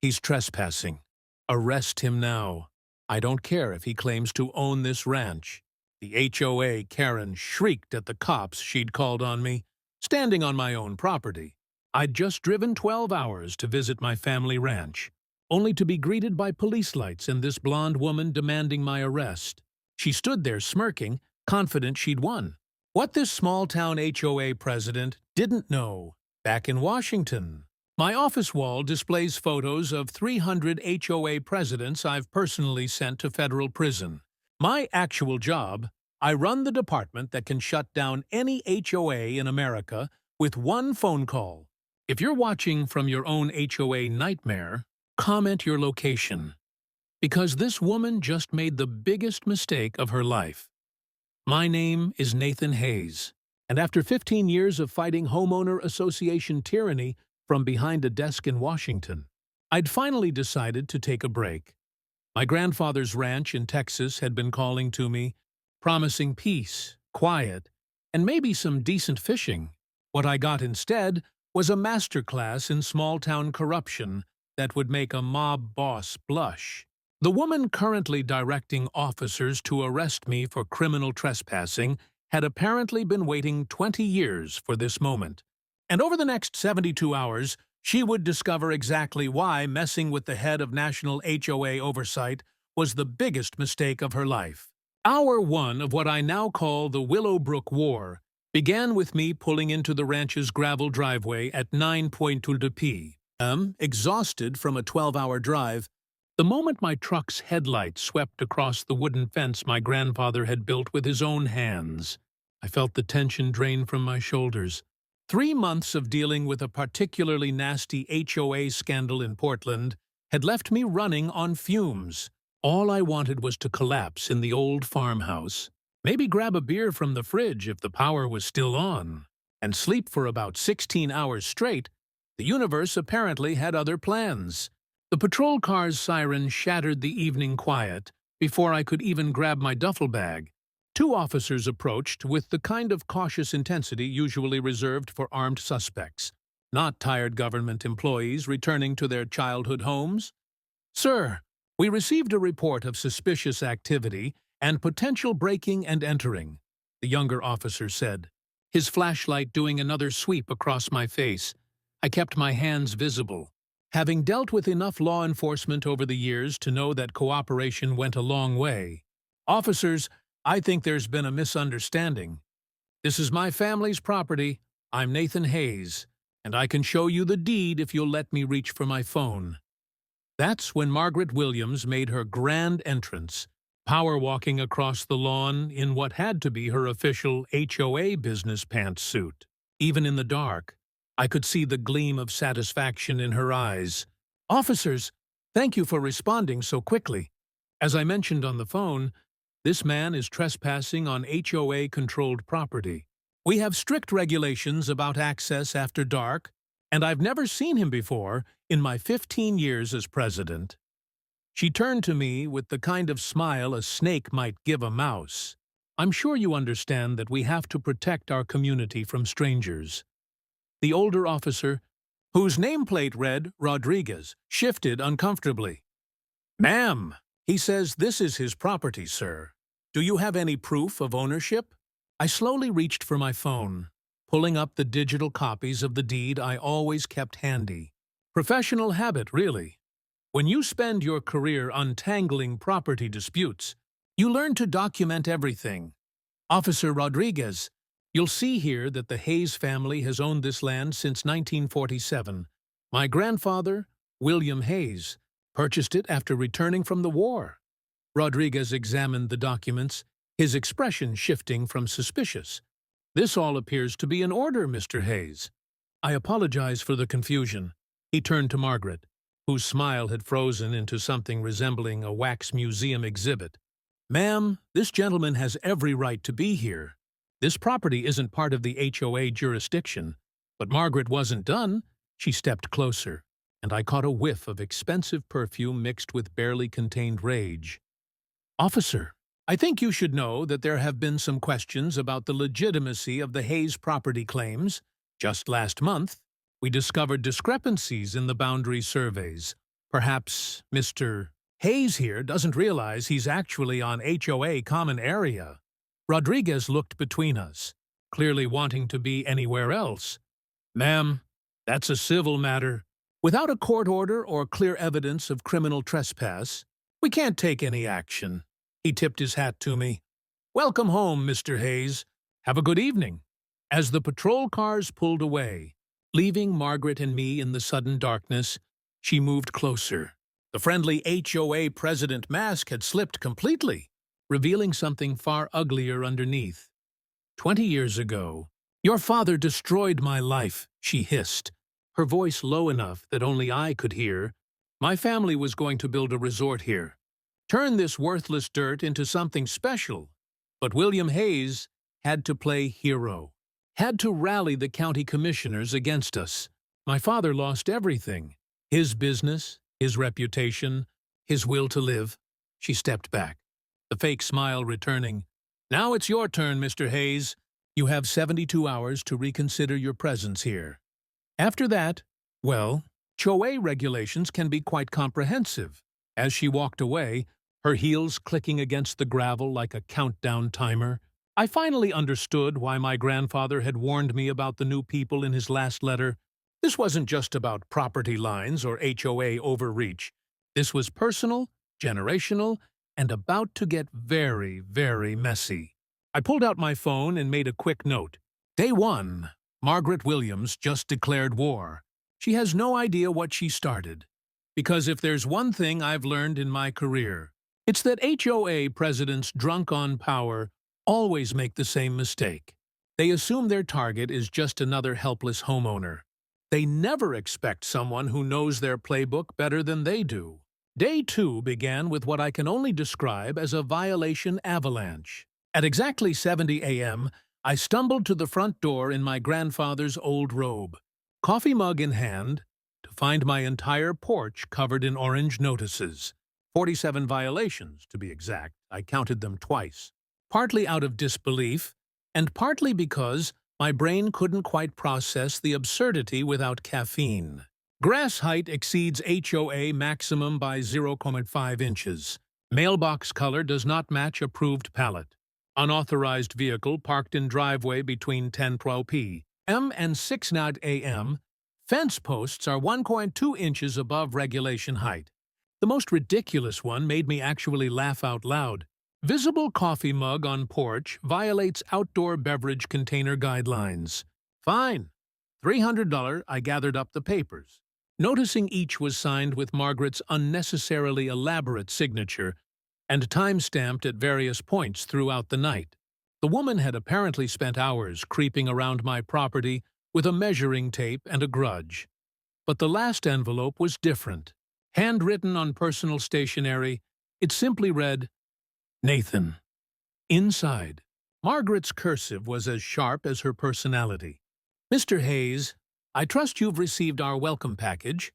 He's trespassing. Arrest him now. I don't care if he claims to own this ranch. The HOA Karen shrieked at the cops she'd called on me, standing on my own property. I'd just driven 12 hours to visit my family ranch, only to be greeted by police lights and this blonde woman demanding my arrest. She stood there smirking, confident she'd won. What this small-town HOA president didn't know, back in Washington, my office wall displays photos of 300 HOA presidents I've personally sent to federal prison. My actual job, I run the department that can shut down any HOA in America with one phone call. If you're watching from your own HOA nightmare, comment your location. Because this woman just made the biggest mistake of her life. My name is Nathan Hayes, and after 15 years of fighting homeowner association tyranny from behind a desk in Washington, I'd finally decided to take a break. My grandfather's ranch in Texas had been calling to me, promising peace, quiet, and maybe some decent fishing. What I got instead was a masterclass in small-town corruption that would make a mob boss blush. The woman currently directing officers to arrest me for criminal trespassing had apparently been waiting 20 years for this moment. And over the next 72 hours, she would discover exactly why messing with the head of National HOA Oversight was the biggest mistake of her life. Hour one of what I now call the Willowbrook War began with me pulling into the ranch's gravel driveway at 9:02 p.m., exhausted from a 12-hour drive. The moment my truck's headlights swept across the wooden fence my grandfather had built with his own hands, I felt the tension drain from my shoulders. 3 months of dealing with a particularly nasty HOA scandal in Portland had left me running on fumes. All I wanted was to collapse in the old farmhouse, maybe grab a beer from the fridge if the power was still on, and sleep for about 16 hours straight. The universe apparently had other plans. The patrol car's siren shattered the evening quiet before I could even grab my duffel bag. 2 officers approached with the kind of cautious intensity usually reserved for armed suspects, not tired government employees returning to their childhood homes. "Sir, we received a report of suspicious activity and potential breaking and entering," the younger officer said, his flashlight doing another sweep across my face. I kept my hands visible, having dealt with enough law enforcement over the years to know that cooperation went a long way. "Officers, I think there's been a misunderstanding. This is my family's property. I'm Nathan Hayes, and I can show you the deed if you'll let me reach for my phone." That's when Margaret Williams made her grand entrance, power-walking across the lawn in what had to be her official HOA business pantsuit. Even in the dark, I could see the gleam of satisfaction in her eyes. "Officers, thank you for responding so quickly. As I mentioned on the phone, this man is trespassing on HOA-controlled property. We have strict regulations about access after dark, and I've never seen him before in my 15 years as president." She turned to me with the kind of smile a snake might give a mouse. "I'm sure you understand that we have to protect our community from strangers." The older officer, whose nameplate read Rodriguez, shifted uncomfortably. "Ma'am, he says this is his property, sir. Do you have any proof of ownership?" I slowly reached for my phone, pulling up the digital copies of the deed I always kept handy. Professional habit, really. When you spend your career untangling property disputes, you learn to document everything. "Officer Rodriguez, you'll see here that the Hayes family has owned this land since 1947. My grandfather, William Hayes, purchased it after returning from the war." Rodriguez examined the documents, his expression shifting from suspicious. "This all appears to be in order, Mr. Hayes." "I apologize for the confusion." He turned to Margaret, whose smile had frozen into something resembling a wax museum exhibit. "Ma'am, this gentleman has every right to be here. This property isn't part of the HOA jurisdiction." But Margaret wasn't done. She stepped closer, and I caught a whiff of expensive perfume mixed with barely contained rage. "Officer, I think you should know that there have been some questions about the legitimacy of the Hayes property claims. Just last month, we discovered discrepancies in the boundary surveys, Perhaps Mr. Hayes here doesn't realize he's actually on HOA common area. Rodriguez looked between us, clearly wanting to be anywhere else. Ma'am, that's a civil matter. Without a court order or clear evidence of criminal trespass, we can't take any action. He tipped his hat to me. Welcome home, Mr. Hayes. Have a good evening. As the patrol cars pulled away, leaving Margaret and me in the sudden darkness, she moved closer. The friendly HOA president mask had slipped completely, revealing something far uglier underneath. 20 years ago, your father destroyed my life, she hissed, her voice low enough that only I could hear. My family was going to build a resort here, turn this worthless dirt into something special. But William Hayes had to play hero, had to rally the county commissioners against us. My father lost everything, his business, his reputation, his will to live. She stepped back, the fake smile returning. Now it's your turn, Mr. Hayes. You have 72 hours to reconsider your presence here. After that, well, HOA regulations can be quite comprehensive. As she walked away, her heels clicking against the gravel like a countdown timer, I finally understood why my grandfather had warned me about the new people in his last letter. This wasn't just about property lines or HOA overreach. This was personal, generational, and about to get very, very messy. I pulled out my phone and made a quick note. Day 1. Margaret Williams just declared war. She has no idea what she started. Because if there's one thing I've learned in my career, it's that HOA presidents drunk on power always make the same mistake. They assume their target is just another helpless homeowner. They never expect someone who knows their playbook better than they do. Day 2 began with what I can only describe as a violation avalanche. At exactly 7:70 a.m., I stumbled to the front door in my grandfather's old robe, coffee mug in hand, to find my entire porch covered in orange notices. 47 violations, to be exact. I counted them twice. Partly out of disbelief, and partly because my brain couldn't quite process the absurdity without caffeine. Grass height exceeds HOA maximum by 0.5 inches. Mailbox color does not match approved pallet. Unauthorized vehicle parked in driveway between 10:12 p.m. and 6:00 a.m. Fence posts are 1.2 inches above regulation height. The most ridiculous one made me actually laugh out loud. Visible coffee mug on porch violates outdoor beverage container guidelines. Fine. $300. I gathered up the papers, noticing each was signed with Margaret's unnecessarily elaborate signature and time-stamped at various points throughout the night. The woman had apparently spent hours creeping around my property with a measuring tape and a grudge. But the last envelope was different. Handwritten on personal stationery, it simply read, Nathan. Inside, Margaret's cursive was as sharp as her personality. Mr. Hayes, I trust you've received our welcome package.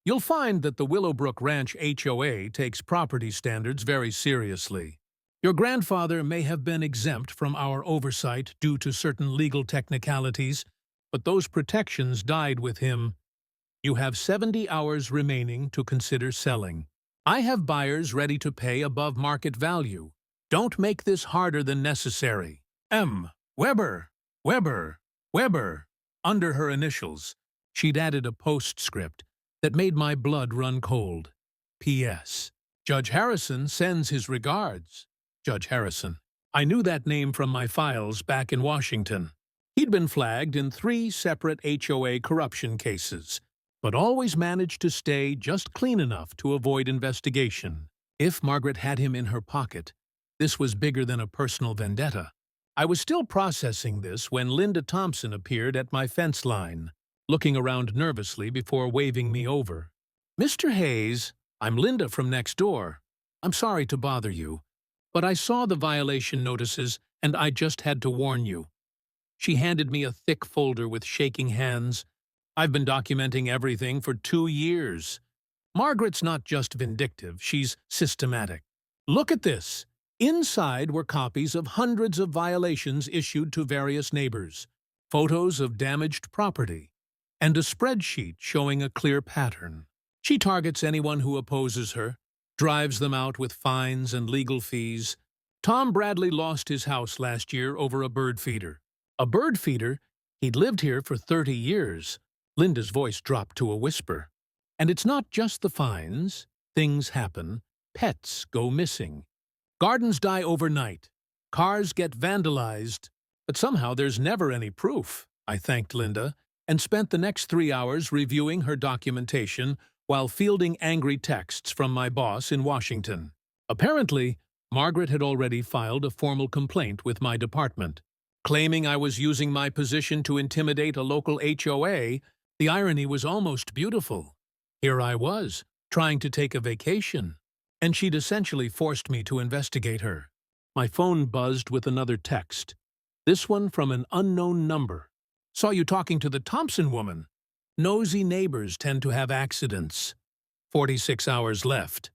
You'll find that the Willowbrook Ranch HOA takes property standards very seriously. Your grandfather may have been exempt from our oversight due to certain legal technicalities, but those protections died with him. You have 70 hours remaining to consider selling. I have buyers ready to pay above market value. Don't make this harder than necessary. M. Weber. Weber. Weber. Under her initials, she'd added a postscript that made my blood run cold. P.S. Judge Harrison sends his regards. Judge Harrison. I knew that name from my files back in Washington. He'd been flagged in 3 separate HOA corruption cases, but always managed to stay just clean enough to avoid investigation. If Margaret had him in her pocket, this was bigger than a personal vendetta. I was still processing this when Linda Thompson appeared at my fence line, looking around nervously before waving me over. Mr. Hayes, I'm Linda from next door. I'm sorry to bother you, but I saw the violation notices and I just had to warn you. She handed me a thick folder with shaking hands. I've been documenting everything for 2 years. Margaret's not just vindictive, she's systematic. Look at this. Inside were copies of hundreds of violations issued to various neighbors, photos of damaged property, and a spreadsheet showing a clear pattern. She targets anyone who opposes her, drives them out with fines and legal fees. Tom Bradley lost his house last year over a bird feeder. A bird feeder? He'd lived here for 30 years. Linda's voice dropped to a whisper. And it's not just the fines. Things happen. Pets go missing. Gardens die overnight. Cars get vandalized. But somehow there's never any proof. I thanked Linda and spent the next 3 hours reviewing her documentation while fielding angry texts from my boss in Washington. Apparently, Margaret had already filed a formal complaint with my department. Claiming I was using my position to intimidate a local HOA, the irony was almost beautiful. Here I was, trying to take a vacation, and she'd essentially forced me to investigate her. My phone buzzed with another text. This one from an unknown number. Saw you talking to the Thompson woman. Nosy neighbors tend to have accidents. 46 hours left.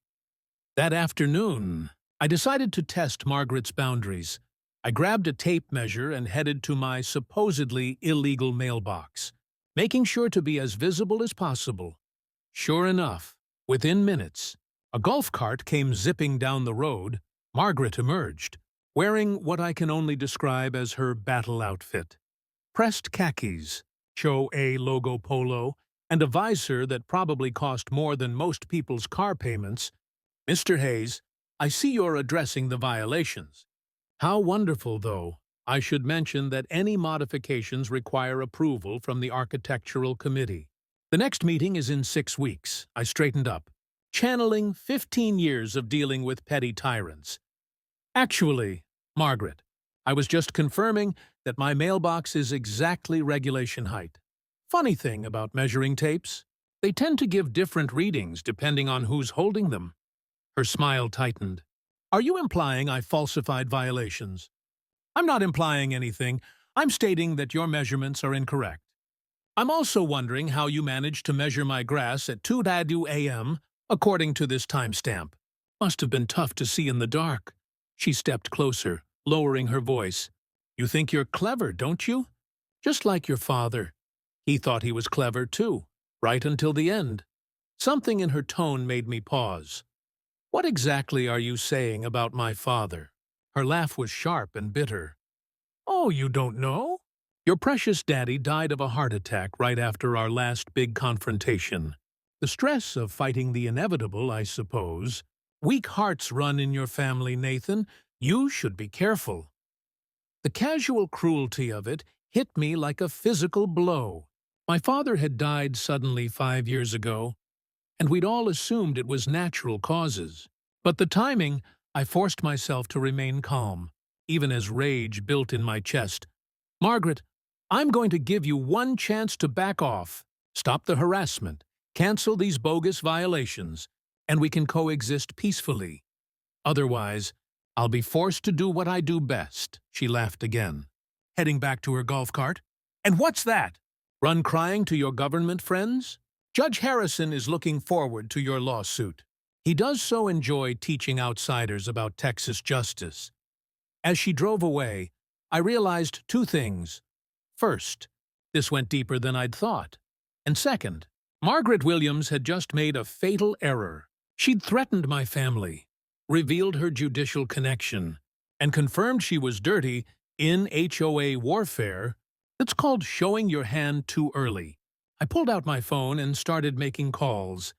That afternoon, I decided to test Margaret's boundaries. I grabbed a tape measure and headed to my supposedly illegal mailbox, making sure to be as visible as possible. Sure enough, within minutes, a golf cart came zipping down the road. Margaret emerged, wearing what I can only describe as her battle outfit. Pressed khakis, HOA logo polo, and a visor that probably cost more than most people's car payments. Mr. Hayes, I see you're addressing the violations. How wonderful, though. I should mention that any modifications require approval from the Architectural Committee. The next meeting is in 6 weeks. I straightened up, channeling 15 years of dealing with petty tyrants. Actually, Margaret, I was just confirming that my mailbox is exactly regulation height. Funny thing about measuring tapes, they tend to give different readings depending on who's holding them. Her smile tightened. Are you implying I falsified violations? I'm not implying anything. I'm stating that your measurements are incorrect. I'm also wondering how you managed to measure my grass at 2:02 a.m. according to this timestamp. Must have been tough to see in the dark. She stepped closer, lowering her voice. You think you're clever, don't you? Just like your father. He thought he was clever, too, right until the end. Something in her tone made me pause. What exactly are you saying about my father? Her laugh was sharp and bitter. Oh, you don't know? Your precious daddy died of a heart attack right after our last big confrontation. The stress of fighting the inevitable, I suppose. Weak hearts run in your family, Nathan. You should be careful. The casual cruelty of it hit me like a physical blow. My father had died suddenly 5 years ago, and we'd all assumed it was natural causes. But the timing, I forced myself to remain calm, even as rage built in my chest. Margaret, I'm going to give you one chance to back off, stop the harassment, cancel these bogus violations, and we can coexist peacefully. Otherwise, I'll be forced to do what I do best, she laughed again, heading back to her golf cart. And what's that? Run crying to your government friends? Judge Harrison is looking forward to your lawsuit. He does so enjoy teaching outsiders about Texas justice. As she drove away, I realized 2 things. First, this went deeper than I'd thought. And second, Margaret Williams had just made a fatal error. She'd threatened my family, revealed her judicial connection, and confirmed she was dirty in HOA warfare. That's called showing your hand too early. I pulled out my phone and started making calls.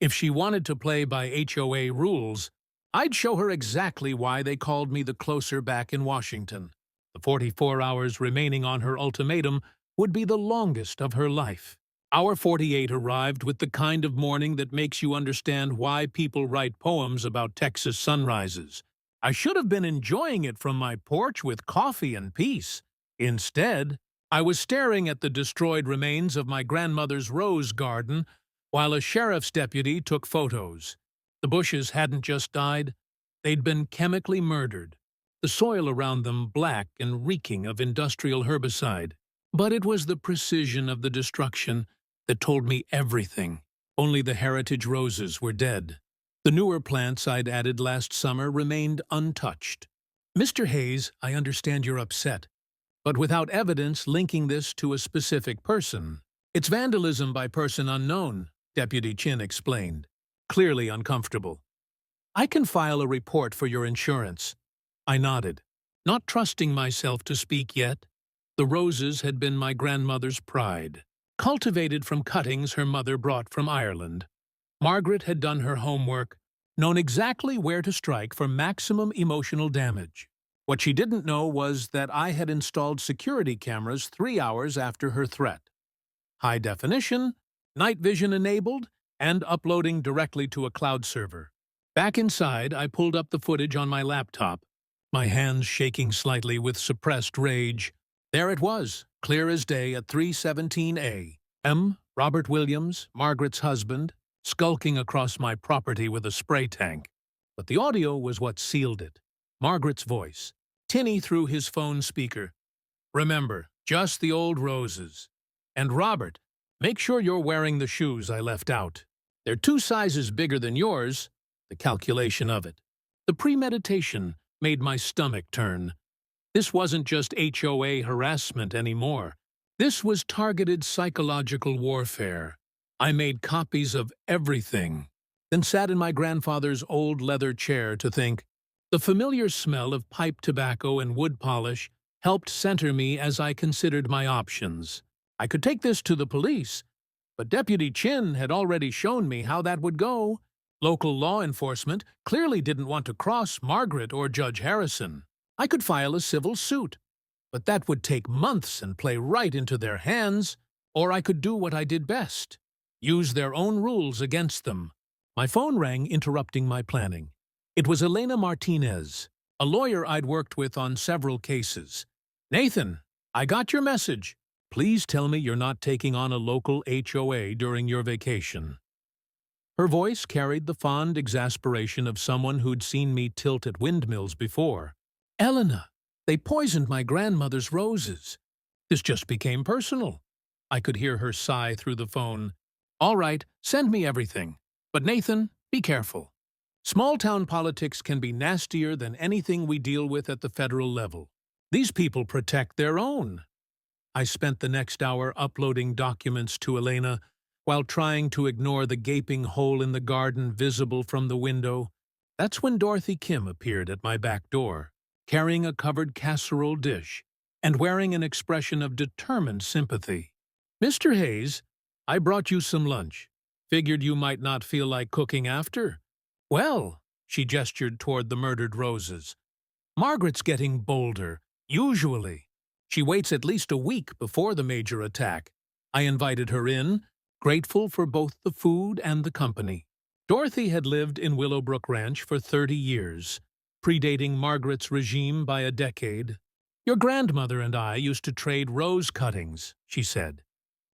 If she wanted to play by HOA rules, I'd show her exactly why they called me the closer back in Washington. The 44 hours remaining on her ultimatum would be the longest of her life. Hour 48 arrived with the kind of morning that makes you understand why people write poems about Texas sunrises. I should have been enjoying it from my porch with coffee and peace. Instead, I was staring at the destroyed remains of my grandmother's rose garden while a sheriff's deputy took photos. The bushes hadn't just died, they'd been chemically murdered, the soil around them black and reeking of industrial herbicide. But it was the precision of the destruction that told me everything. Only the heritage roses were dead. The newer plants I'd added last summer remained untouched. Mr. Hayes, I understand you're upset, but without evidence linking this to a specific person. It's vandalism by person unknown. Deputy Chin explained, clearly uncomfortable. I can file a report for your insurance. I nodded, not trusting myself to speak yet. The roses had been my grandmother's pride, cultivated from cuttings her mother brought from Ireland. Margaret had done her homework, known exactly where to strike for maximum emotional damage. What she didn't know was that I had installed security cameras 3 hours after her threat. High definition, night vision enabled, and uploading directly to a cloud server. Back inside, I pulled up the footage on my laptop, my hands shaking slightly with suppressed rage. There it was, clear as day at 3:17 a.m. Robert Williams, Margaret's husband, skulking across my property with a spray tank. But the audio was what sealed it. Margaret's voice, tinny through his phone speaker. Remember, just the old roses. And Robert, make sure you're wearing the shoes I left out. They're 2 sizes bigger than yours, the calculation of it. The premeditation made my stomach turn. This wasn't just HOA harassment anymore. This was targeted psychological warfare. I made copies of everything, then sat in my grandfather's old leather chair to think. The familiar smell of pipe tobacco and wood polish helped center me as I considered my options. I could take this to the police, but Deputy Chin had already shown me how that would go. Local law enforcement clearly didn't want to cross Margaret or Judge Harrison. I could file a civil suit, but that would take months and play right into their hands, or I could do what I did best, use their own rules against them. My phone rang, interrupting my planning. It was Elena Martinez, a lawyer I'd worked with on several cases. Nathan, I got your message. Please tell me you're not taking on a local HOA during your vacation. Her voice carried the fond exasperation of someone who'd seen me tilt at windmills before. Elena, they poisoned my grandmother's roses. This just became personal. I could hear her sigh through the phone. All right, send me everything. But Nathan, be careful. Small-town politics can be nastier than anything we deal with at the federal level. These people protect their own. I spent the next hour uploading documents to Elena while trying to ignore the gaping hole in the garden visible from the window. That's when Dorothy Kim appeared at my back door, carrying a covered casserole dish and wearing an expression of determined sympathy. Mr. Hayes, I brought you some lunch. Figured you might not feel like cooking after. Well, she gestured toward the murdered roses. Margaret's getting bolder, usually. She waits at least a week before the major attack. I invited her in, grateful for both the food and the company. Dorothy had lived in Willowbrook Ranch for 30 years, predating Margaret's regime by a decade. Your grandmother and I used to trade rose cuttings, she said,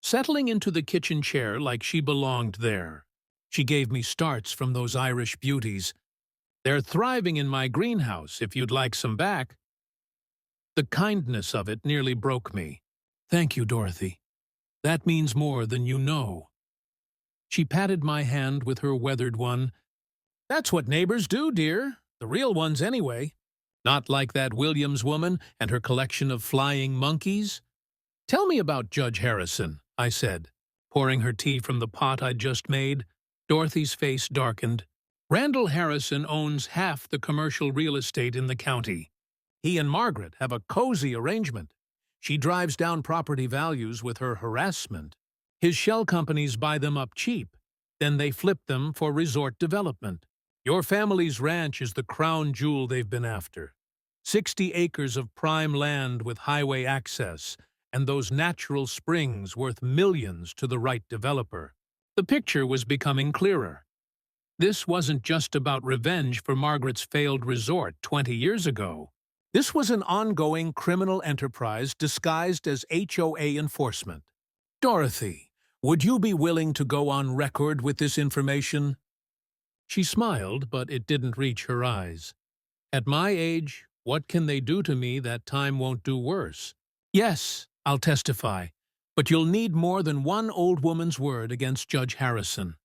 settling into the kitchen chair like she belonged there. She gave me starts from those Irish beauties. They're thriving in my greenhouse, if you'd like some back. The kindness of it nearly broke me. Thank you, Dorothy. That means more than you know. She patted my hand with her weathered one. That's what neighbors do, dear. The real ones, anyway. Not like that Williams woman and her collection of flying monkeys. Tell me about Judge Harrison, I said, pouring her tea from the pot I'd just made. Dorothy's face darkened. Randall Harrison owns half the commercial real estate in the county. He and Margaret have a cozy arrangement. She drives down property values with her harassment. His shell companies buy them up cheap. Then they flip them for resort development. Your family's ranch is the crown jewel they've been after. 60 acres of prime land with highway access, and those natural springs worth millions to the right developer. The picture was becoming clearer. This wasn't just about revenge for Margaret's failed resort 20 years ago. This was an ongoing criminal enterprise disguised as HOA enforcement. Dorothy, would you be willing to go on record with this information? She smiled, but it didn't reach her eyes. At my age, what can they do to me that time won't do worse? Yes, I'll testify, but you'll need more than one old woman's word against Judge Harrison.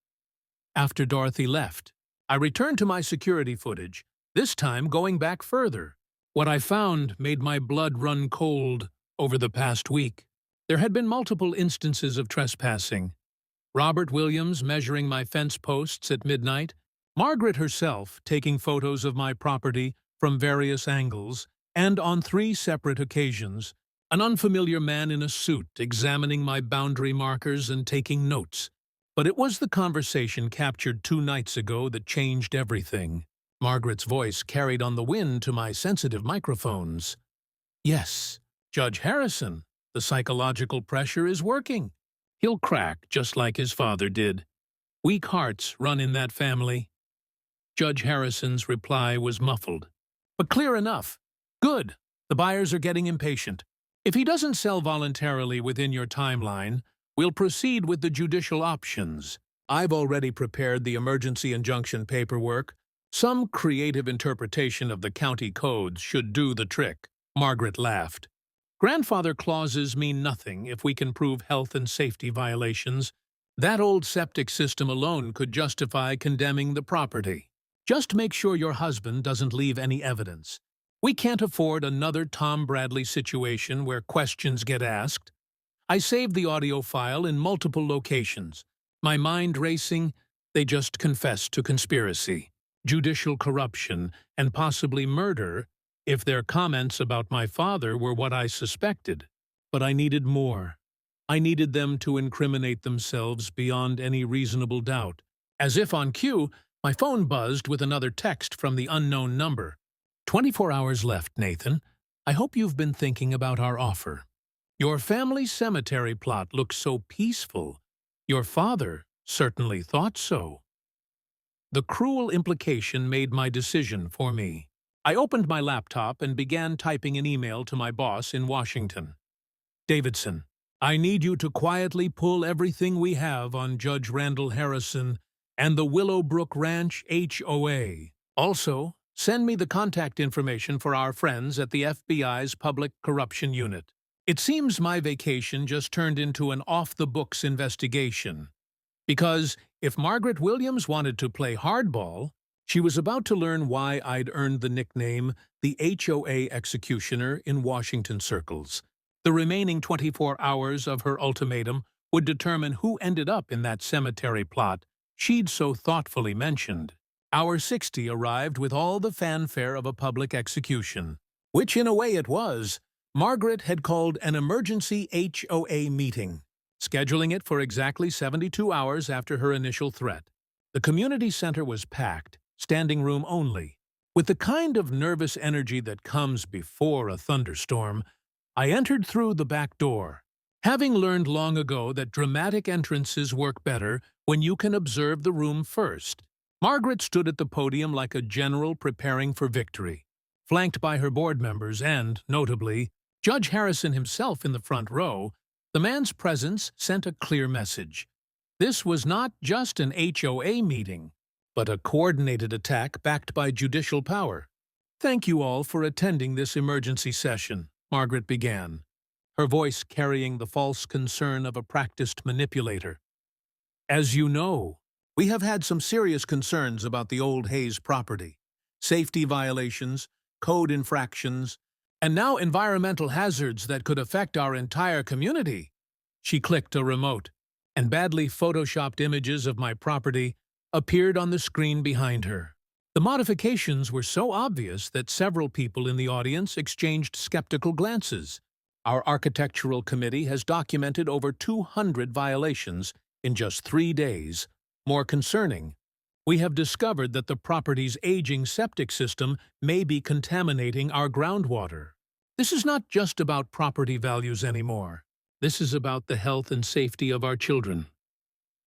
After Dorothy left, I returned to my security footage, this time going back further. What I found made my blood run cold over the past week. There had been multiple instances of trespassing. Robert Williams measuring my fence posts at midnight, Margaret herself taking photos of my property from various angles, and on 3 separate occasions, an unfamiliar man in a suit examining my boundary markers and taking notes. But it was the conversation captured 2 nights ago that changed everything. Margaret's voice carried on the wind to my sensitive microphones. Yes, Judge Harrison, the psychological pressure is working. He'll crack just like his father did. Weak hearts run in that family. Judge Harrison's reply was muffled, but clear enough. Good. The buyers are getting impatient. If he doesn't sell voluntarily within your timeline, we'll proceed with the judicial options. I've already prepared the emergency injunction paperwork. Some creative interpretation of the county codes should do the trick. Margaret laughed. Grandfather clauses mean nothing if we can prove health and safety violations. That old septic system alone could justify condemning the property. Just make sure your husband doesn't leave any evidence. We can't afford another Tom Bradley situation where questions get asked. I saved the audio file in multiple locations. My mind racing, they just confessed to conspiracy, judicial corruption, and possibly murder if their comments about my father were what I suspected. But I needed more. I needed them to incriminate themselves beyond any reasonable doubt. As if on cue, my phone buzzed with another text from the unknown number. 24 hours left, Nathan. I hope you've been thinking about our offer. Your family cemetery plot looks so peaceful. Your father certainly thought so. The cruel implication made my decision for me. I opened my laptop and began typing an email to my boss in Washington. Davidson, I need you to quietly pull everything we have on Judge Randall Harrison and the Willowbrook Ranch HOA. Also, send me the contact information for our friends at the FBI's Public Corruption Unit. It seems my vacation just turned into an off-the-books investigation. Because if Margaret Williams wanted to play hardball, she was about to learn why I'd earned the nickname the HOA executioner in Washington circles. The remaining 24 hours of her ultimatum would determine who ended up in that cemetery plot she'd so thoughtfully mentioned. Hour 60 arrived with all the fanfare of a public execution, which in a way it was. Margaret had called an emergency HOA meeting, scheduling it for exactly 72 hours after her initial threat. The community center was packed, standing room only. With the kind of nervous energy that comes before a thunderstorm, I entered through the back door, having learned long ago that dramatic entrances work better when you can observe the room first. Margaret stood at the podium like a general preparing for victory, flanked by her board members and, notably, Judge Harrison himself in the front row. The man's presence sent a clear message. This was not just an HOA meeting, but a coordinated attack backed by judicial power. Thank you all for attending this emergency session, Margaret began, her voice carrying the false concern of a practiced manipulator. As you know, we have had some serious concerns about the old Hayes property, safety violations, code infractions, and now environmental hazards that could affect our entire community. She clicked a remote, and badly photoshopped images of my property appeared on the screen behind her. The modifications were so obvious that several people in the audience exchanged skeptical glances. Our architectural committee has documented over 200 violations in just 3 days. More concerning, we have discovered that the property's aging septic system may be contaminating our groundwater. This is not just about property values anymore. This is about the health and safety of our children.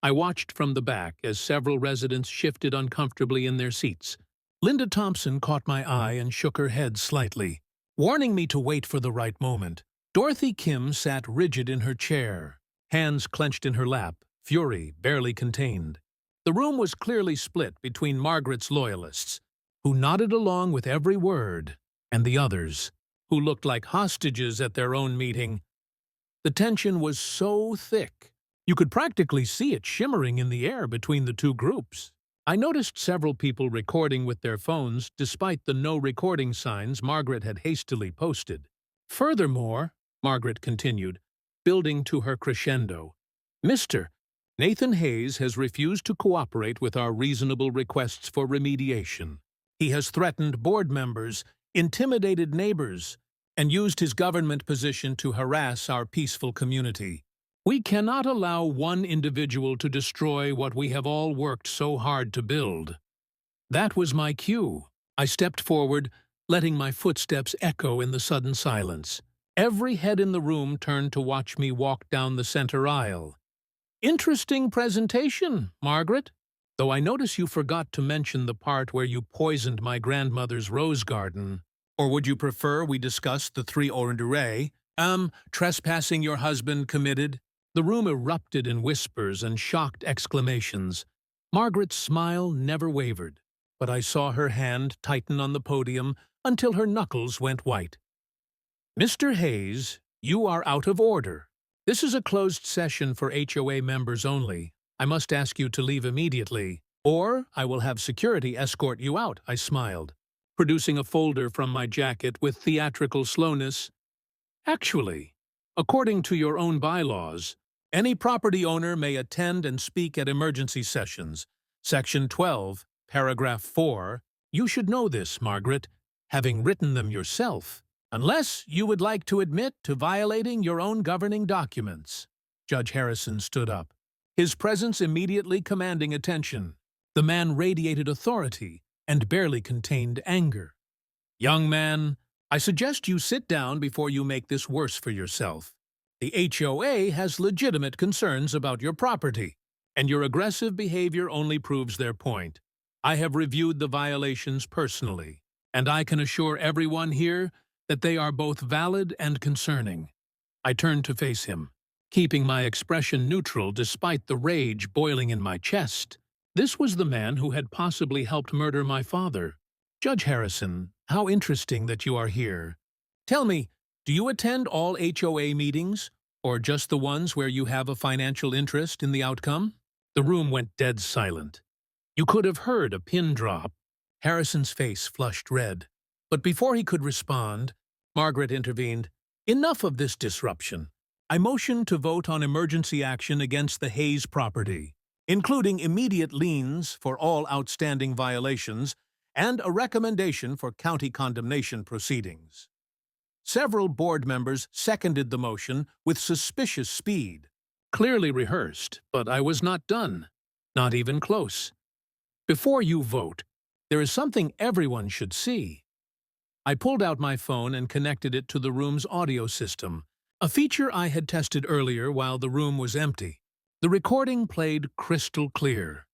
I watched from the back as several residents shifted uncomfortably in their seats. Linda Thompson caught my eye and shook her head slightly, warning me to wait for the right moment. Dorothy Kim sat rigid in her chair, hands clenched in her lap, fury barely contained. The room was clearly split between Margaret's loyalists, who nodded along with every word, and the others, who looked like hostages at their own meeting. The tension was so thick, you could practically see it shimmering in the air between the two groups. I noticed several people recording with their phones despite the no recording signs Margaret had hastily posted. Furthermore, Margaret continued, building to her crescendo, Mr. Nathan Hayes has refused to cooperate with our reasonable requests for remediation. He has threatened board members, intimidated neighbors, and used his government position to harass our peaceful community. We cannot allow one individual to destroy what we have all worked so hard to build. That was my cue. I stepped forward, letting my footsteps echo in the sudden silence. Every head in the room turned to watch me walk down the center aisle. Interesting presentation, Margaret. Though I notice you forgot to mention the part where you poisoned my grandmother's rose garden. Or would you prefer we discuss the 3 ordure? Trespassing your husband committed? The room erupted in whispers and shocked exclamations. Margaret's smile never wavered, but I saw her hand tighten on the podium until her knuckles went white. Mr. Hayes, you are out of order. This is a closed session for HOA members only. I must ask you to leave immediately, or I will have security escort you out, I smiled, producing a folder from my jacket with theatrical slowness. Actually, according to your own bylaws, any property owner may attend and speak at emergency sessions. Section 12, paragraph 4. You should know this, Margaret, having written them yourself, unless you would like to admit to violating your own governing documents. Judge Harrison stood up, his presence immediately commanding attention. The man radiated authority and barely contained anger. Young man, I suggest you sit down before you make this worse for yourself. The HOA has legitimate concerns about your property, and your aggressive behavior only proves their point. I have reviewed the violations personally, and I can assure everyone here that they are both valid and concerning. I turned to face him, keeping my expression neutral despite the rage boiling in my chest. This was the man who had possibly helped murder my father. Judge Harrison, how interesting that you are here. Tell me, do you attend all HOA meetings, or just the ones where you have a financial interest in the outcome? The room went dead silent. You could have heard a pin drop. Harrison's face flushed red. But before he could respond, Margaret intervened. Enough of this disruption. I motion to vote on emergency action against the Hayes property, including immediate liens for all outstanding violations and a recommendation for county condemnation proceedings. Several board members seconded the motion with suspicious speed. Clearly rehearsed, but I was not done. Not even close. Before you vote, there is something everyone should see. I pulled out my phone and connected it to the room's audio system, a feature I had tested earlier while the room was empty. The recording played crystal clear.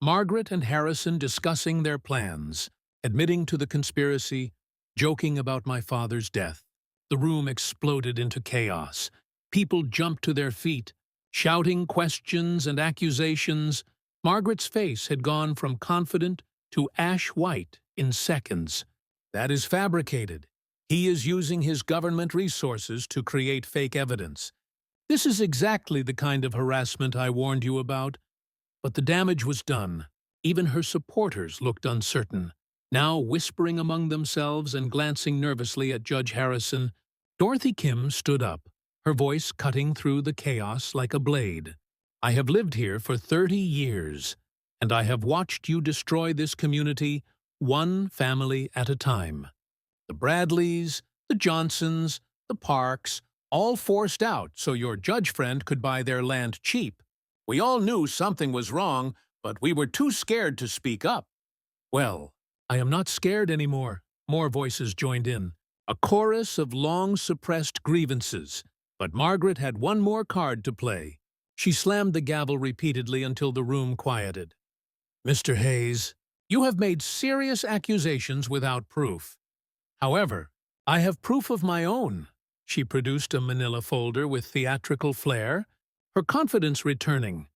Margaret and Harrison discussing their plans, admitting to the conspiracy, joking about my father's death. The room exploded into chaos. People jumped to their feet, shouting questions and accusations. Margaret's face had gone from confident to ash-white in seconds. That is fabricated. He is using his government resources to create fake evidence. This is exactly the kind of harassment I warned you about. But the damage was done. Even her supporters looked uncertain, now whispering among themselves and glancing nervously at Judge Harrison. Dorothy Kim stood up, her voice cutting through the chaos like a blade. I have lived here for 30 years, and I have watched you destroy this community one family at a time. The Bradleys, the Johnsons, the Parks, all forced out so your judge friend could buy their land cheap. We all knew something was wrong, but we were too scared to speak up. Well, I am not scared anymore. More voices joined in. A chorus of long-suppressed grievances. But Margaret had one more card to play. She slammed the gavel repeatedly until the room quieted. Mr. Hayes, you have made serious accusations without proof. However, I have proof of my own. She produced a manila folder with theatrical flair, her confidence returning.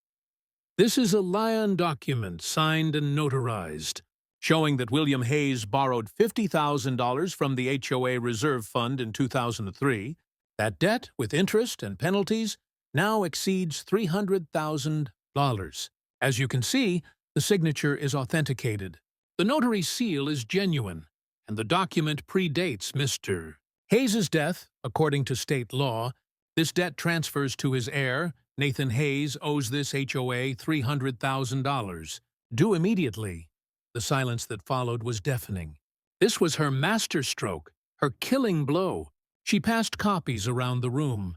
This is a Lion document signed and notarized, showing that William Hayes borrowed $50,000 from the HOA Reserve Fund in 2003. That debt, with interest and penalties, now exceeds $300,000. As you can see, the signature is authenticated. The notary seal is genuine, and the document predates Mr. Hayes's death. According to state law, this debt transfers to his heir, Nathan Hayes owes this HOA $300,000. Due immediately. The silence that followed was deafening. This was her masterstroke, her killing blow. She passed copies around the room,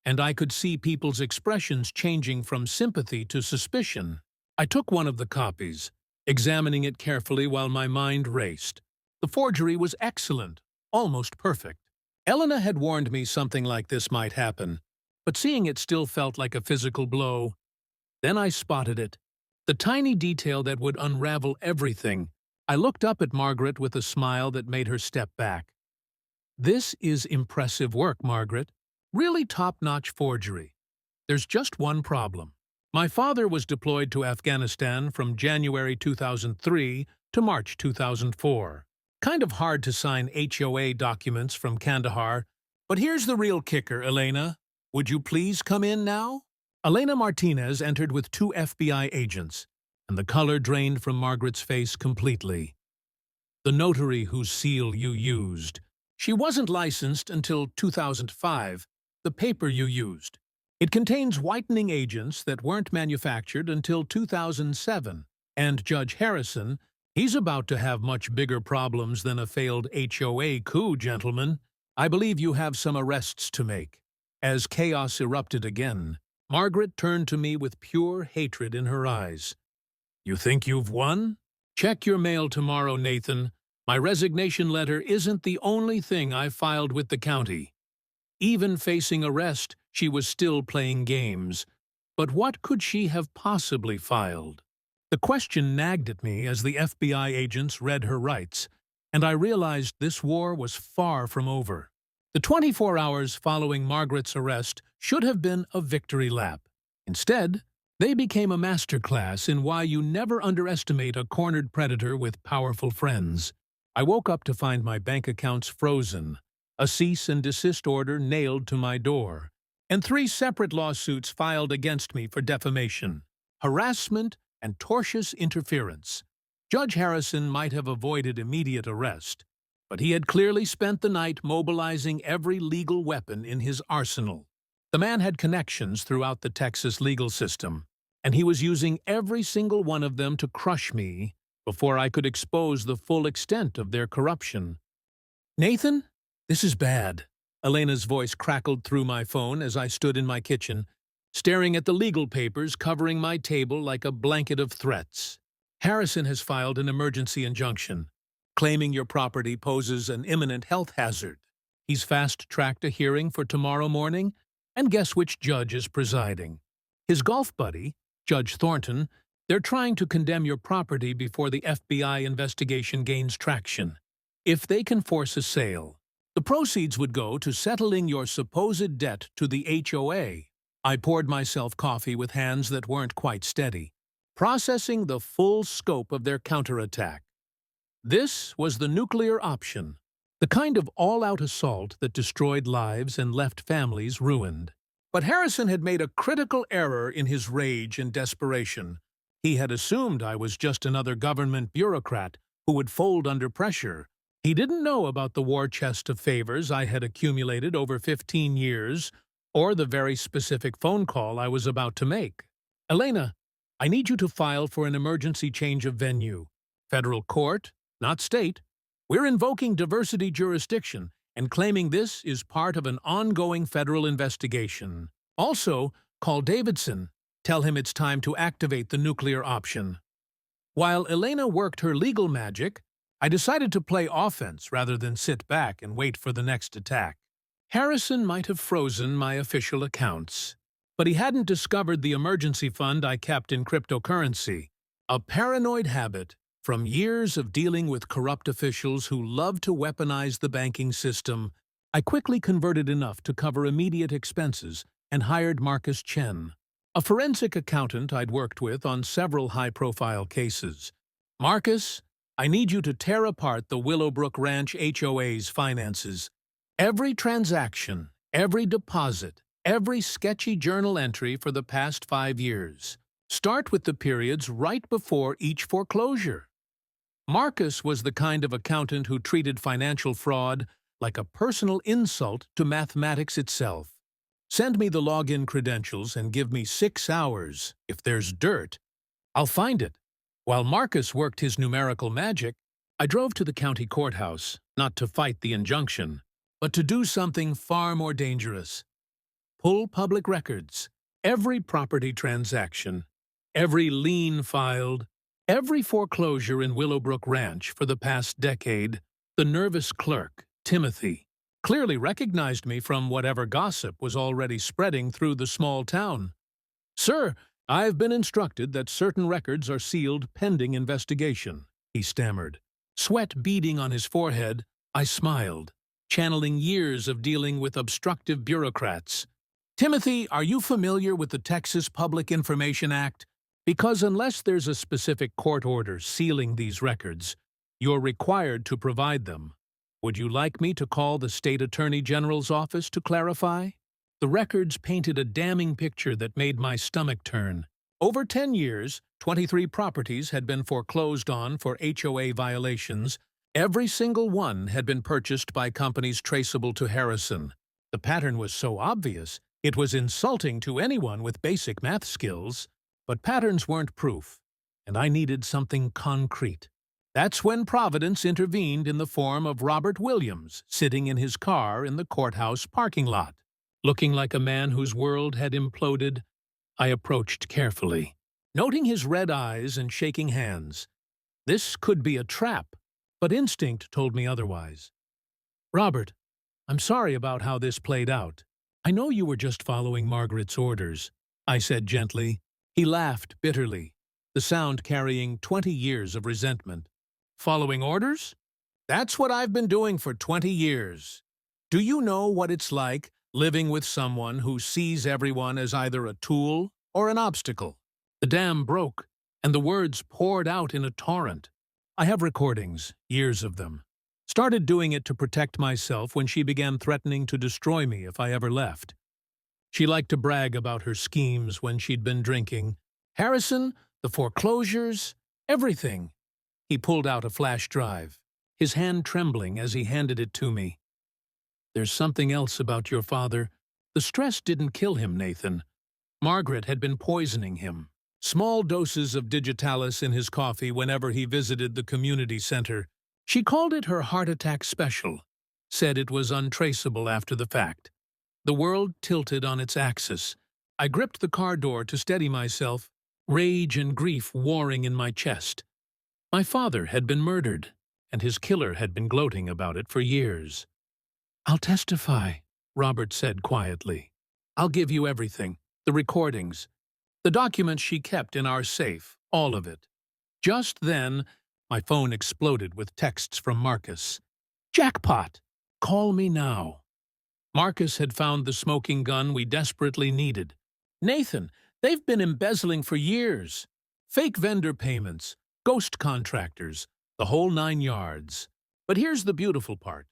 and I could see people's expressions changing from sympathy to suspicion. I took one of the copies, examining it carefully while my mind raced. The forgery was excellent, almost perfect. Elena had warned me something like this might happen, but seeing it still felt like a physical blow. Then I spotted it, the tiny detail that would unravel everything. I looked up at Margaret with a smile that made her step back. This is impressive work, Margaret. Really top-notch forgery. There's just one problem. My father was deployed to Afghanistan from January 2003 to March 2004. Kind of hard to sign HOA documents from Kandahar, but here's the real kicker, Elena. Would you please come in now? Elena Martinez entered with 2 FBI agents, and the color drained from Margaret's face completely. The notary whose seal you used. She wasn't licensed until 2005, the paper you used. It contains whitening agents that weren't manufactured until 2007, and Judge Harrison, he's about to have much bigger problems than a failed HOA coup, gentlemen. I believe you have some arrests to make. As chaos erupted again, Margaret turned to me with pure hatred in her eyes. You think you've won? Check your mail tomorrow, Nathan. My resignation letter isn't the only thing I filed with the county. Even facing arrest, she was still playing games. But what could she have possibly filed? The question nagged at me as the FBI agents read her rights, and I realized this war was far from over. The 24 hours following Margaret's arrest should have been a victory lap. Instead, they became a masterclass in why you never underestimate a cornered predator with powerful friends. I woke up to find my bank accounts frozen, a cease and desist order nailed to my door, and 3 separate lawsuits filed against me for defamation, harassment, and tortious interference. Judge Harrison might have avoided immediate arrest, but he had clearly spent the night mobilizing every legal weapon in his arsenal. The man had connections throughout the Texas legal system, and he was using every single one of them to crush me before I could expose the full extent of their corruption. Nathan, this is bad. Elena's voice crackled through my phone as I stood in my kitchen, staring at the legal papers covering my table like a blanket of threats. Harrison has filed an emergency injunction, claiming your property poses an imminent health hazard. He's fast-tracked a hearing for tomorrow morning, and guess which judge is presiding? His golf buddy, Judge Thornton. They're trying to condemn your property before the FBI investigation gains traction. If they can force a sale, the proceeds would go to settling your supposed debt to the HOA. I poured myself coffee with hands that weren't quite steady, processing the full scope of their counterattack. This was the nuclear option, the kind of all-out assault that destroyed lives and left families ruined. But Harrison had made a critical error in his rage and desperation. He had assumed I was just another government bureaucrat who would fold under pressure. He didn't know about the war chest of favors I had accumulated over 15 years, or the very specific phone call I was about to make. Elena, I need you to file for an emergency change of venue. Federal court, not state. We're invoking diversity jurisdiction and claiming this is part of an ongoing federal investigation. Also, call Davidson. Tell him it's time to activate the nuclear option. While Elena worked her legal magic, I decided to play offense rather than sit back and wait for the next attack. Harrison might have frozen my official accounts, but he hadn't discovered the emergency fund I kept in cryptocurrency, a paranoid habit from years of dealing with corrupt officials who love to weaponize the banking system. I quickly converted enough to cover immediate expenses and hired Marcus Chen, a forensic accountant I'd worked with on several high-profile cases. Marcus, I need you to tear apart the Willowbrook Ranch HOA's finances. Every transaction, every deposit, every sketchy journal entry for the past 5 years. Start with the periods right before each foreclosure. Marcus was the kind of accountant who treated financial fraud like a personal insult to mathematics itself. Send me the login credentials and give me 6 hours. If there's dirt, I'll find it. While Marcus worked his numerical magic, I drove to the county courthouse, not to fight the injunction, but to do something far more dangerous. Pull public records. Every property transaction, every lien filed, every foreclosure in Willowbrook Ranch for the past decade. The nervous clerk, Timothy, clearly recognized me from whatever gossip was already spreading through the small town. "Sir, I've been instructed that certain records are sealed pending investigation," he stammered. Sweat beading on his forehead, I smiled, channeling years of dealing with obstructive bureaucrats. "Timothy, are you familiar with the Texas Public Information Act? Because unless there's a specific court order sealing these records, you're required to provide them. Would you like me to call the State Attorney General's office to clarify?" The records painted a damning picture that made my stomach turn. Over 10 years, 23 properties had been foreclosed on for HOA violations. Every single one had been purchased by companies traceable to Harrison. The pattern was so obvious, it was insulting to anyone with basic math skills. But patterns weren't proof, and I needed something concrete. That's when Providence intervened in the form of Robert Williams sitting in his car in the courthouse parking lot. Looking like a man whose world had imploded, I approached carefully, noting his red eyes and shaking hands. This could be a trap, but instinct told me otherwise. "Robert, I'm sorry about how this played out. I know you were just following Margaret's orders," I said gently. He laughed bitterly, the sound carrying 20 years of resentment. "Following orders? That's what I've been doing for 20 years. Do you know what it's like living with someone who sees everyone as either a tool or an obstacle?" The dam broke, and the words poured out in a torrent. I have recordings, years of them. Started doing it to protect myself when she began threatening to destroy me if I ever left. She liked to brag about her schemes when she'd been drinking. Harrison, the foreclosures, everything. He pulled out a flash drive, his hand trembling as he handed it to me. "There's something else about your father. The stress didn't kill him, Nathan. Margaret had been poisoning him. Small doses of digitalis in his coffee whenever he visited the community center. She called it her heart attack special, said it was untraceable after the fact." The world tilted on its axis. I gripped the car door to steady myself, rage and grief warring in my chest. My father had been murdered, and his killer had been gloating about it for years. "I'll testify," Robert said quietly. "I'll give you everything, the recordings, the documents she kept in our safe, all of it." Just then, my phone exploded with texts from Marcus. "Jackpot! Call me now." Marcus had found the smoking gun we desperately needed. "Nathan, they've been embezzling for years. Fake vendor payments, ghost contractors, the whole 9 yards. But here's the beautiful part.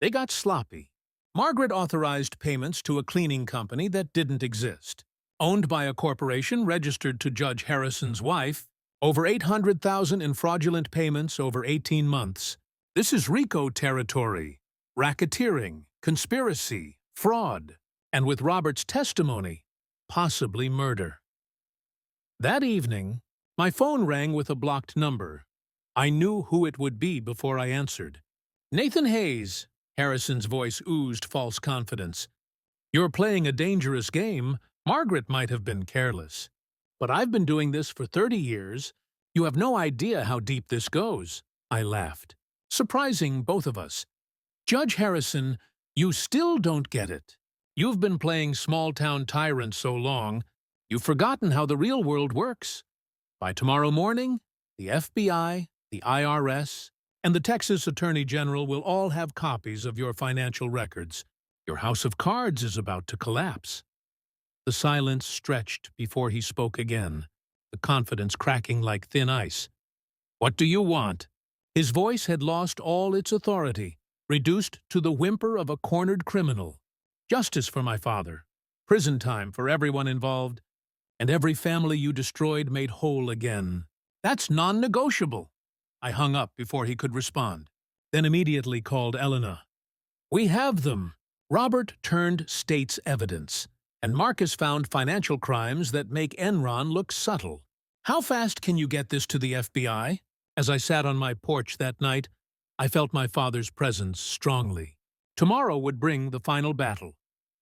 They got sloppy. Margaret authorized payments to a cleaning company that didn't exist. Owned by a corporation registered to Judge Harrison's wife. Over $800,000 in fraudulent payments over 18 months. This is RICO territory. Racketeering, conspiracy, fraud, and with Robert's testimony, possibly murder. That evening, my phone rang with a blocked number. I knew who it would be before I answered. "Nathan Hayes," Harrison's voice oozed false confidence. "You're playing a dangerous game. Margaret might have been careless. But I've been doing this for 30 years. You have no idea how deep this goes." I laughed, surprising both of us. "Judge Harrison, you still don't get it. You've been playing small-town tyrant so long, you've forgotten how the real world works. By tomorrow morning, the FBI, the IRS, and the Texas Attorney General will all have copies of your financial records. Your house of cards is about to collapse." The silence stretched before he spoke again, the confidence cracking like thin ice. "What do you want?" His voice had lost all its authority, reduced to the whimper of a cornered criminal. "Justice for my father, prison time for everyone involved, and every family you destroyed made whole again. That's non-negotiable." I hung up before he could respond, then immediately called Elena. "We have them." Robert turned state's evidence. and Marcus found financial crimes that make Enron look subtle. How fast can you get this to the FBI? As I sat on my porch that night, I felt my father's presence strongly. Tomorrow would bring the final battle.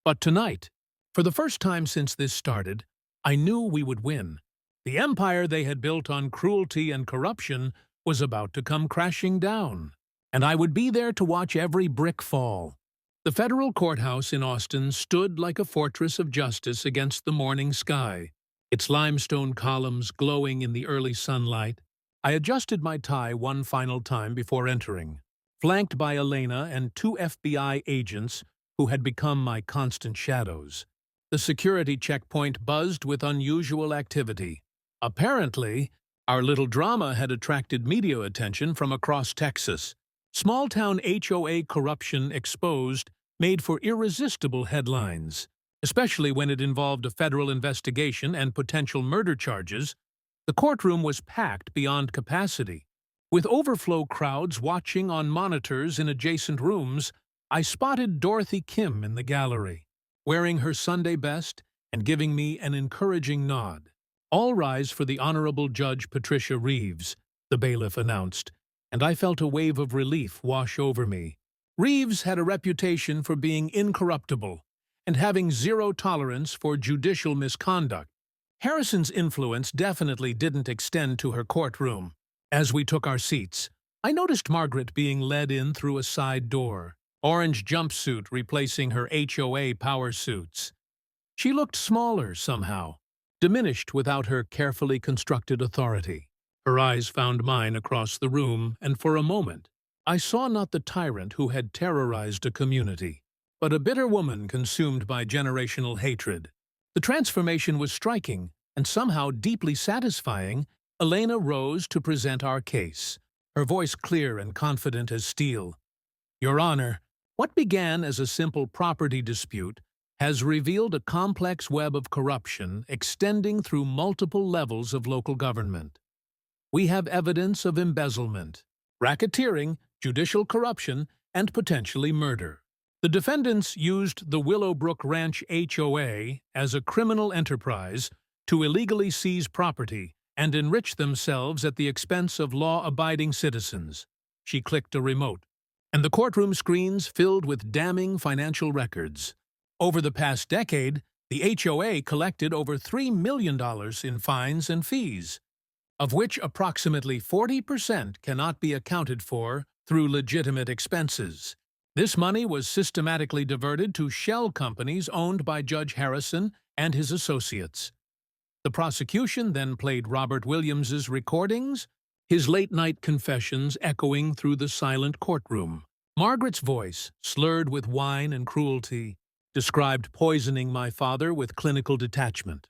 But tonight, for the first time since this started, I knew we would win. The empire they had built on cruelty and corruption was about to come crashing down, and I would be there to watch every brick fall. The federal courthouse in Austin stood like a fortress of justice against the morning sky, its limestone columns glowing in the early sunlight. I adjusted my tie one final time before entering, flanked by Elena and two FBI agents who had become my constant shadows. The security checkpoint buzzed with unusual activity. Apparently, our little drama had attracted media attention from across Texas. Small-town HOA corruption exposed made for irresistible headlines, especially when it involved a federal investigation and potential murder charges. The courtroom was packed beyond capacity. With overflow crowds watching on monitors in adjacent rooms, I spotted Dorothy Kim in the gallery, wearing her Sunday best and giving me an encouraging nod. "All rise for the Honorable Judge Patricia Reeves," the bailiff announced, and I felt a wave of relief wash over me. Reeves had a reputation for being incorruptible and having zero tolerance for judicial misconduct. Harrison's influence definitely didn't extend to her courtroom. As we took our seats, I noticed Margaret being led in through a side door, orange jumpsuit replacing her HOA power suits. She looked smaller somehow, diminished without her carefully constructed authority. Her eyes found mine across the room, and for a moment, I saw not the tyrant who had terrorized a community, but a bitter woman consumed by generational hatred. The transformation was striking, and somehow deeply satisfying. Elena rose to present our case, her voice clear and confident as steel. "Your Honor, what began as a simple property dispute has revealed a complex web of corruption extending through multiple levels of local government. We have evidence of embezzlement, racketeering, judicial corruption, and potentially murder. The defendants used the Willowbrook Ranch HOA as a criminal enterprise to illegally seize property and enrich themselves at the expense of law-abiding citizens." She clicked a remote, and the courtroom screens filled with damning financial records. Over the past decade, the HOA collected over $3 million in fines and fees, of which approximately 40% cannot be accounted for through legitimate expenses. This money was systematically diverted to shell companies owned by Judge Harrison and his associates. The prosecution then played Robert Williams's recordings, his late-night confessions echoing through the silent courtroom. Margaret's voice, slurred with wine and cruelty, described poisoning my father with clinical detachment.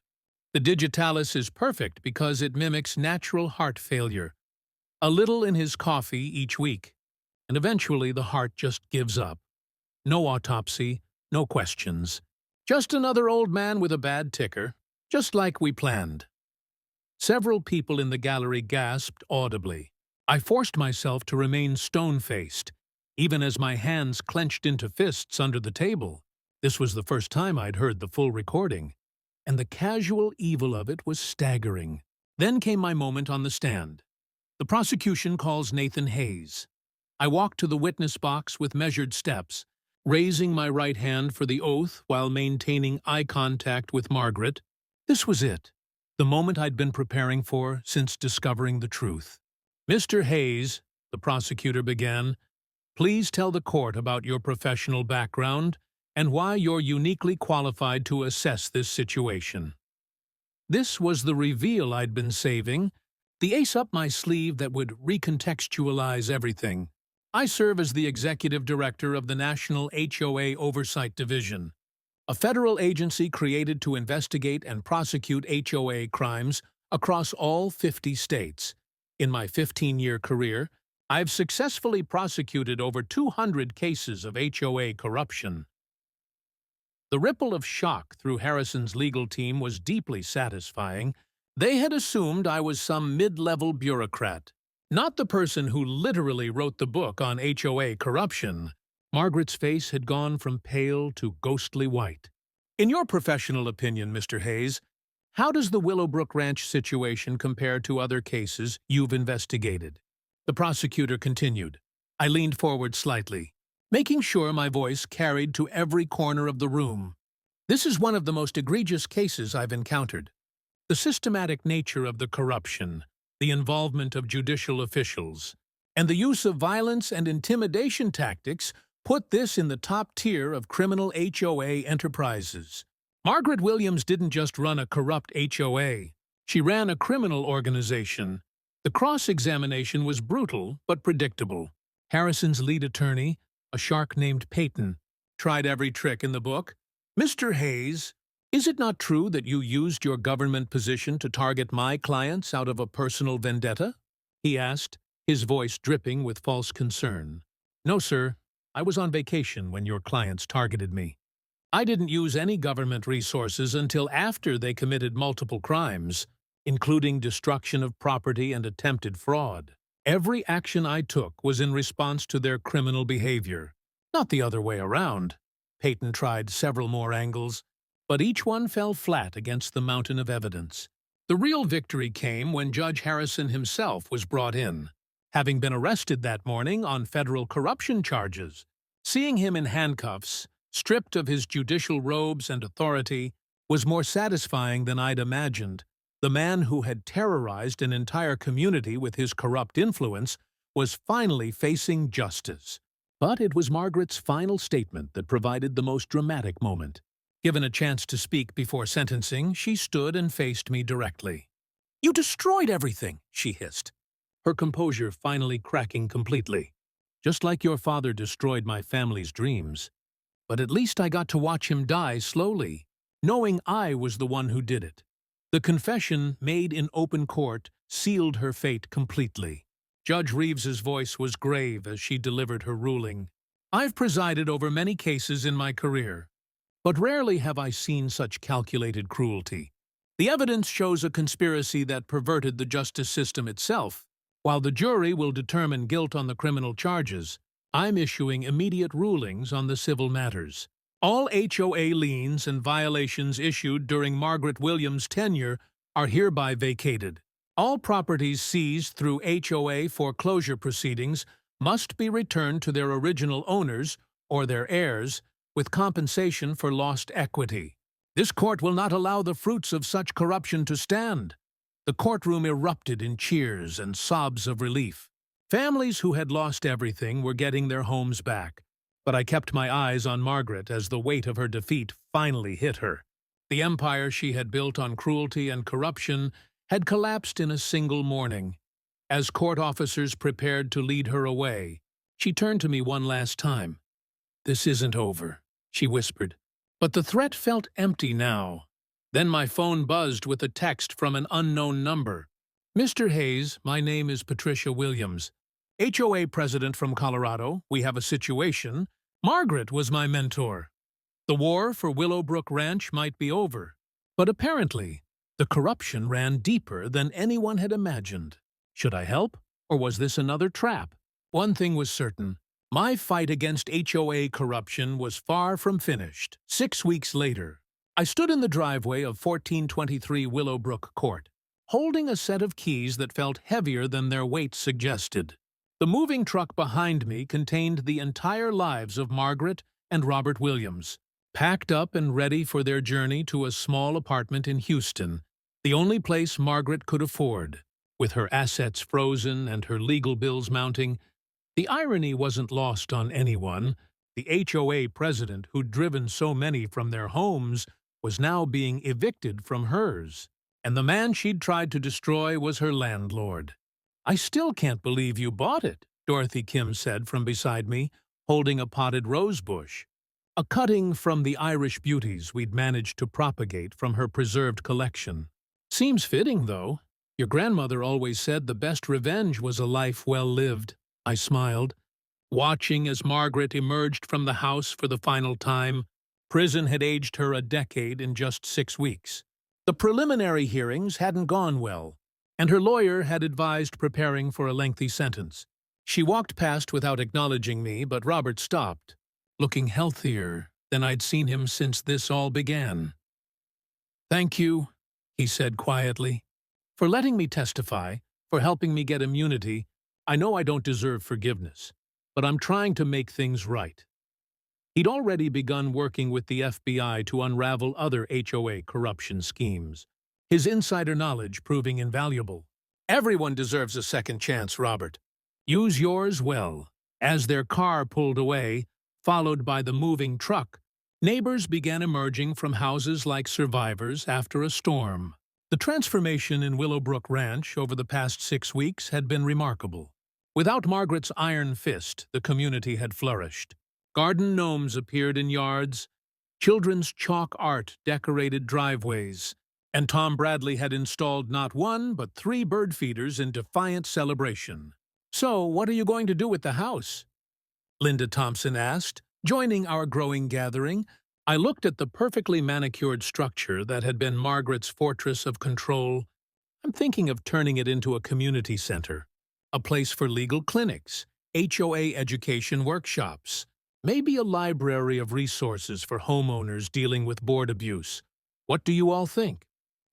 The digitalis is perfect because it mimics natural heart failure. A little in his coffee each week, and eventually the heart just gives up. No autopsy, no questions. Just another old man with a bad ticker, just like we planned. Several people in the gallery gasped audibly. I forced myself to remain stone-faced, even as my hands clenched into fists under the table. This was the first time I'd heard the full recording, and the casual evil of it was staggering. Then came my moment on the stand. The prosecution calls Nathan Hayes. I walked to the witness box with measured steps, raising my right hand for the oath while maintaining eye contact with Margaret. This was it, the moment I'd been preparing for since discovering the truth. "Mr. Hayes," the prosecutor began, "please tell the court about your professional background and why you're uniquely qualified to assess this situation." This was the reveal I'd been saving, the ace up my sleeve that would recontextualize everything. I serve as the executive director of the National HOA Oversight Division, a federal agency created to investigate and prosecute HOA crimes across all 50 states. In my 15-year career, I've successfully prosecuted over 200 cases of HOA corruption. The ripple of shock through Harrison's legal team was deeply satisfying. They had assumed I was some mid-level bureaucrat, not the person who literally wrote the book on HOA corruption. Margaret's face had gone from pale to ghostly white. In your professional opinion, Mr. Hayes, how does the Willowbrook Ranch situation compare to other cases you've investigated? The prosecutor continued. I leaned forward slightly, making sure my voice carried to every corner of the room. This is one of the most egregious cases I've encountered. The systematic nature of the corruption, the involvement of judicial officials, and the use of violence and intimidation tactics put this in the top tier of criminal HOA enterprises. Margaret Williams didn't just run a corrupt HOA. She ran a criminal organization. The cross-examination was brutal but predictable. Harrison's lead attorney, a shark named Peyton, tried every trick in the book. Mr. Hayes, is it not true that you used your government position to target my clients out of a personal vendetta? He asked, his voice dripping with false concern. No, sir. I was on vacation when your clients targeted me. I didn't use any government resources until after they committed multiple crimes, including destruction of property and attempted fraud. Every action I took was in response to their criminal behavior, not the other way around. Peyton tried several more angles, but each one fell flat against the mountain of evidence. The real victory came when Judge Harrison himself was brought in, having been arrested that morning on federal corruption charges. Seeing him in handcuffs, stripped of his judicial robes and authority, was more satisfying than I'd imagined. The man who had terrorized an entire community with his corrupt influence was finally facing justice. But it was Margaret's final statement that provided the most dramatic moment. Given a chance to speak before sentencing, she stood and faced me directly. "You destroyed everything," she hissed, her composure finally cracking completely. "Just like your father destroyed my family's dreams. But at least I got to watch him die slowly, knowing I was the one who did it." The confession, made in open court, sealed her fate completely. Judge Reeves's voice was grave as she delivered her ruling. "I've presided over many cases in my career, but rarely have I seen such calculated cruelty. The evidence shows a conspiracy that perverted the justice system itself. While the jury will determine guilt on the criminal charges, I'm issuing immediate rulings on the civil matters. All HOA liens and violations issued during Margaret Williams' tenure are hereby vacated. All properties seized through HOA foreclosure proceedings must be returned to their original owners or their heirs with compensation for lost equity. This court will not allow the fruits of such corruption to stand." The courtroom erupted in cheers and sobs of relief. Families who had lost everything were getting their homes back, but I kept my eyes on Margaret as the weight of her defeat finally hit her. The empire she had built on cruelty and corruption had collapsed in a single morning. As court officers prepared to lead her away, she turned to me one last time. "This isn't over," she whispered. But the threat felt empty now. Then my phone buzzed with a text from an unknown number. "Mr. Hayes, my name is Patricia Williams, HOA president from Colorado. We have a situation. Margaret was my mentor. The war for Willowbrook Ranch might be over, but apparently the corruption ran deeper than anyone had imagined. Should I help, or was this another trap? One thing was certain. My fight against HOA corruption was far from finished. 6 weeks later, I stood in the driveway of 1423 Willowbrook Court, holding a set of keys that felt heavier than their weight suggested. The moving truck behind me contained the entire lives of Margaret and Robert Williams, packed up and ready for their journey to a small apartment in Houston, the only place Margaret could afford. With her assets frozen and her legal bills mounting, the irony wasn't lost on anyone. The HOA president, who'd driven so many from their homes, was now being evicted from hers, and the man she'd tried to destroy was her landlord. "I still can't believe you bought it," Dorothy Kim said from beside me, holding a potted rose bush, a cutting from the Irish beauties we'd managed to propagate from her preserved collection. "Seems fitting, though. Your grandmother always said the best revenge was a life well lived." I smiled, watching as Margaret emerged from the house for the final time. Prison had aged her a decade in just 6 weeks. The preliminary hearings hadn't gone well, and her lawyer had advised preparing for a lengthy sentence. She walked past without acknowledging me, but Robert stopped, looking healthier, than I'd seen him since this all began. "Thank you," he said quietly, "for letting me testify, for helping me get immunity. I know I don't deserve forgiveness, but I'm trying to make things right." He'd already begun working with the FBI to unravel other HOA corruption schemes, his insider knowledge proving invaluable. "Everyone deserves a second chance, Robert. Use yours well." As their car pulled away, followed by the moving truck, neighbors began emerging from houses like survivors after a storm. The transformation in Willowbrook Ranch over the past 6 weeks had been remarkable. Without Margaret's iron fist, the community had flourished. Garden gnomes appeared in yards, children's chalk art decorated driveways, and Tom Bradley had installed not 1 but 3 bird feeders in defiant celebration. "So, what are you going to do with the house?" Linda Thompson asked, joining our growing gathering. I looked at the perfectly manicured structure that had been Margaret's fortress of control. "I'm thinking of turning it into a community center, a place for legal clinics, HOA education workshops, maybe a library of resources for homeowners dealing with board abuse. What do you all think?"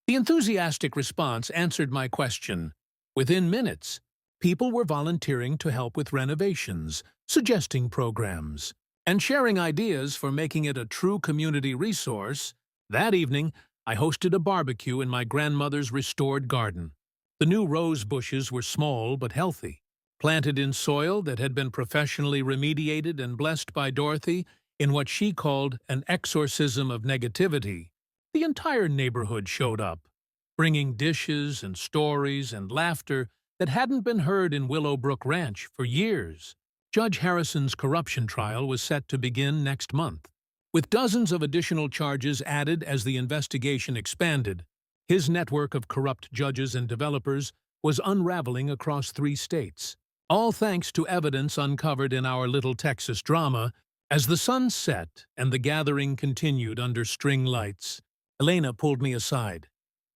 The enthusiastic response answered my question. Within minutes, people were volunteering to help with renovations, suggesting programs, and sharing ideas for making it a true community resource. That evening, I hosted a barbecue in my grandmother's restored garden. The new rose bushes were small but healthy, planted in soil that had been professionally remediated and blessed by Dorothy in what she called an exorcism of negativity. The entire neighborhood showed up, bringing dishes and stories and laughter that hadn't been heard in Willowbrook Ranch for years. Judge Harrison's corruption trial was set to begin next month. With dozens of additional charges added as the investigation expanded, his network of corrupt judges and developers was unraveling across 3 states. All thanks to evidence uncovered in our little Texas drama. As the sun set and the gathering continued under string lights, Elena pulled me aside.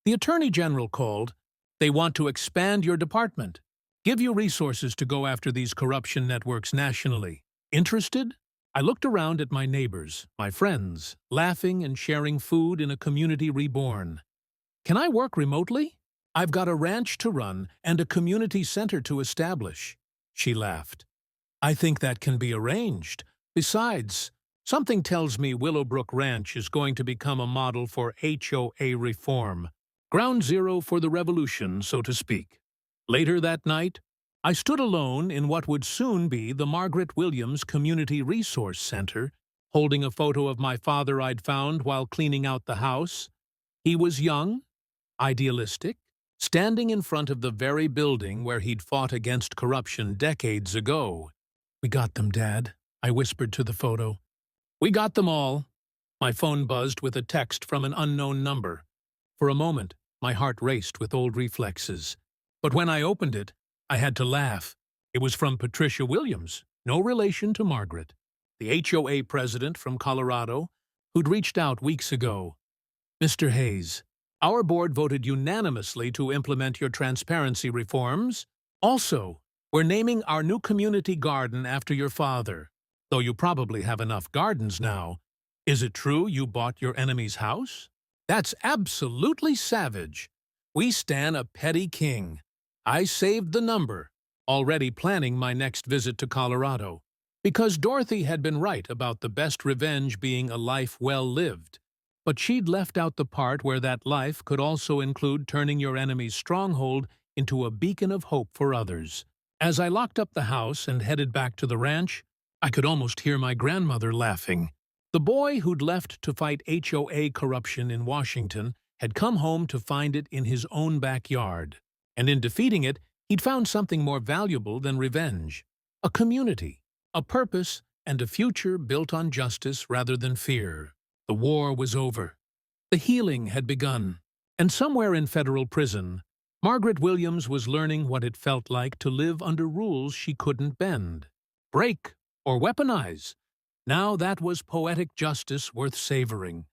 "The Attorney General called. They want to expand your department, give you resources to go after these corruption networks nationally. Interested?" I looked around at my neighbors, my friends, laughing and sharing food in a community reborn. "Can I work remotely? I've got a ranch to run and a community center to establish." She laughed. "I think that can be arranged. Besides, something tells me Willowbrook Ranch is going to become a model for HOA reform. Ground zero for the revolution, so to speak." Later that night, I stood alone in what would soon be the Margaret Williams Community Resource Center, holding a photo of my father I'd found while cleaning out the house. He was young, idealistic, standing in front of the very building where he'd fought against corruption decades ago. "We got them, Dad," I whispered to the photo. "We got them all." My phone buzzed with a text from an unknown number. For a moment, my heart raced with old reflexes. But when I opened it, I had to laugh. It was from Patricia Williams, no relation to Margaret, the HOA president from Colorado, who'd reached out weeks ago. "Mr. Hayes, our board voted unanimously to implement your transparency reforms. Also, we're naming our new community garden after your father, though you probably have enough gardens now. Is it true you bought your enemy's house? That's absolutely savage. We stan a petty king. I saved the number, already planning my next visit to Colorado, because Dorothy had been right about the best revenge being a life well lived. But she'd left out the part where that life could also include turning your enemy's stronghold into a beacon of hope for others. As I locked up the house and headed back to the ranch, I could almost hear my grandmother laughing. The boy who'd left to fight HOA corruption in Washington had come home to find it in his own backyard. And in defeating it, he'd found something more valuable than revenge. A community, a purpose, and a future built on justice rather than fear. The war was over. The healing had begun. And somewhere in federal prison, Margaret Williams was learning what it felt like to live under rules she couldn't bend, break, or weaponize. Now that was poetic justice worth savoring.